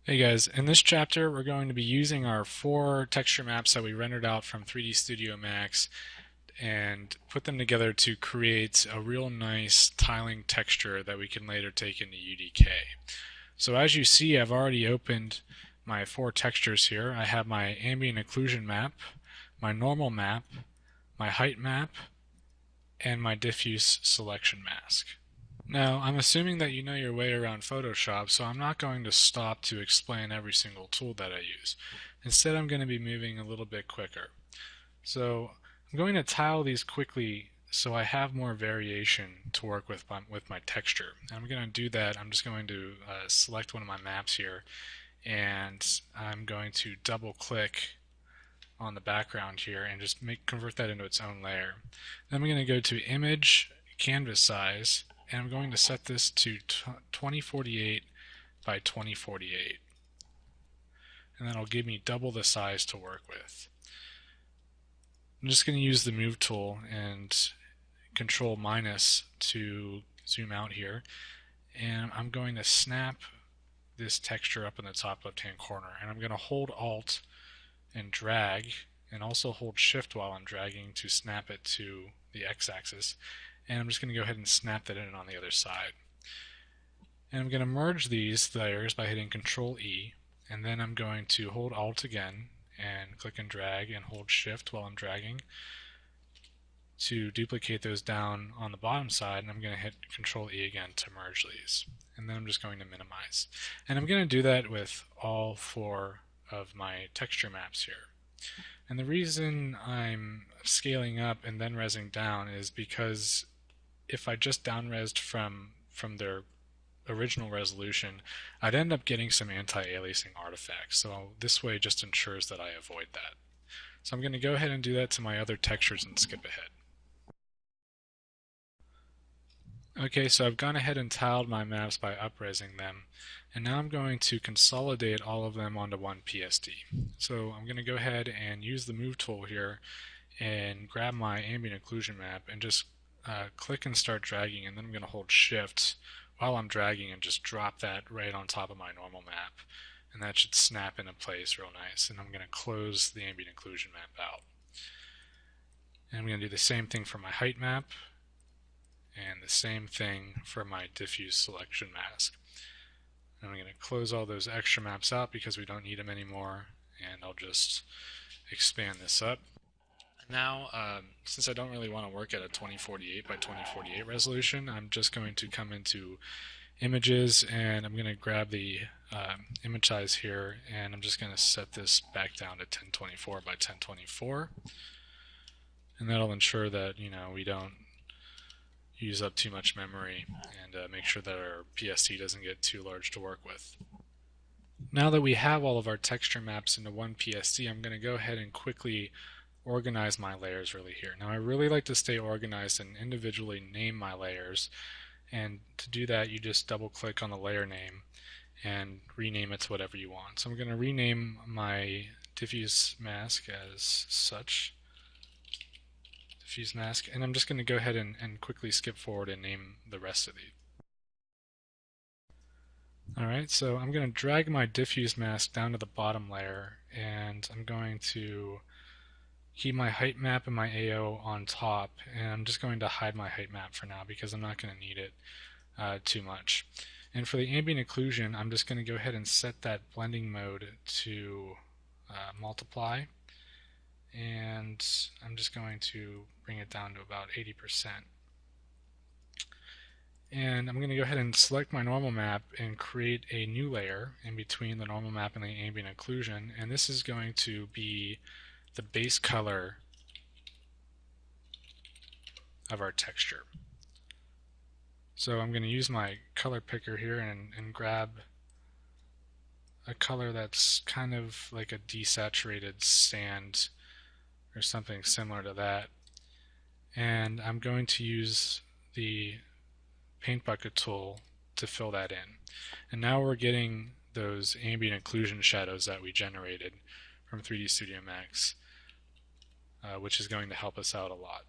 Hey guys, in this chapter we're going to be using our 4 texture maps that we rendered out from 3D Studio Max and put them together to create a real nice tiling texture that we can later take into UDK. So as you see, I've already opened my 4 textures here. I have my ambient occlusion map, my normal map, my height map, and my diffuse selection mask. Now, I'm assuming that you know your way around Photoshop, so I'm not going to stop to explain every single tool that I use. Instead, I'm going to be moving a little bit quicker. So I'm going to tile these quickly so I have more variation to work with my texture. And I'm going to do that. I'm just going to select one of my maps here, and I'm going to double click on the background here and just convert that into its own layer. Then I'm going to go to Image, Canvas Size, and I'm going to set this to 2048 by 2048. And that'll give me double the size to work with. I'm just going to use the Move tool and Control minus to zoom out here. And I'm going to snap this texture up in the top left-hand corner. And I'm going to hold Alt and drag, and also hold Shift while I'm dragging to snap it to the X-axis. And I'm just going to go ahead and snap that in on the other side. And I'm going to merge these layers by hitting Control E, and then I'm going to hold Alt again and click and drag and hold Shift while I'm dragging to duplicate those down on the bottom side, and I'm going to hit Control E again to merge these. And then I'm just going to minimize. And I'm going to do that with all 4 of my texture maps here. And the reason I'm scaling up and then resing down is because if I just down-resed from their original resolution, I'd end up getting some anti-aliasing artifacts. So this way just ensures that I avoid that. So I'm going to go ahead and do that to my other textures and skip ahead. Okay, so I've gone ahead and tiled my maps by up-resing them, and now I'm going to consolidate all of them onto one PSD. So I'm going to go ahead and use the Move tool here and grab my ambient occlusion map and just click and start dragging, and then I'm going to hold Shift while I'm dragging and just drop that right on top of my normal map, and that should snap into place real nice. And I'm going to close the ambient occlusion map out. And I'm going to do the same thing for my height map, and the same thing for my diffuse selection mask. And I'm going to close all those extra maps out because we don't need them anymore, and I'll just expand this up. Now, since I don't really want to work at a 2048 by 2048 resolution, I'm just going to come into Images, and I'm going to grab the image size here, and I'm just going to set this back down to 1024 by 1024. And that'll ensure that, we don't use up too much memory, and make sure that our PSD doesn't get too large to work with. Now that we have all of our texture maps into one PSD, I'm going to go ahead and quickly organize my layers really here. Now I really like to stay organized and individually name my layers, and to do that you just double click on the layer name and rename it to whatever you want. So I'm going to rename my diffuse mask as such, diffuse mask, and I'm just going to go ahead and quickly skip forward and name the rest of these. Alright, so I'm going to drag my diffuse mask down to the bottom layer, and I'm going to keep my height map and my AO on top, and I'm just going to hide my height map for now because I'm not going to need it too much. And for the ambient occlusion, I'm just going to go ahead and set that blending mode to multiply, and I'm just going to bring it down to about 80%. And I'm going to go ahead and select my normal map and create a new layer in between the normal map and the ambient occlusion, and this is going to be the base color of our texture. So I'm going to use my color picker here and grab a color that's kind of like a desaturated sand or something similar to that, and I'm going to use the paint bucket tool to fill that in. And now we're getting those ambient occlusion shadows that we generated from 3D Studio Max, which is going to help us out a lot.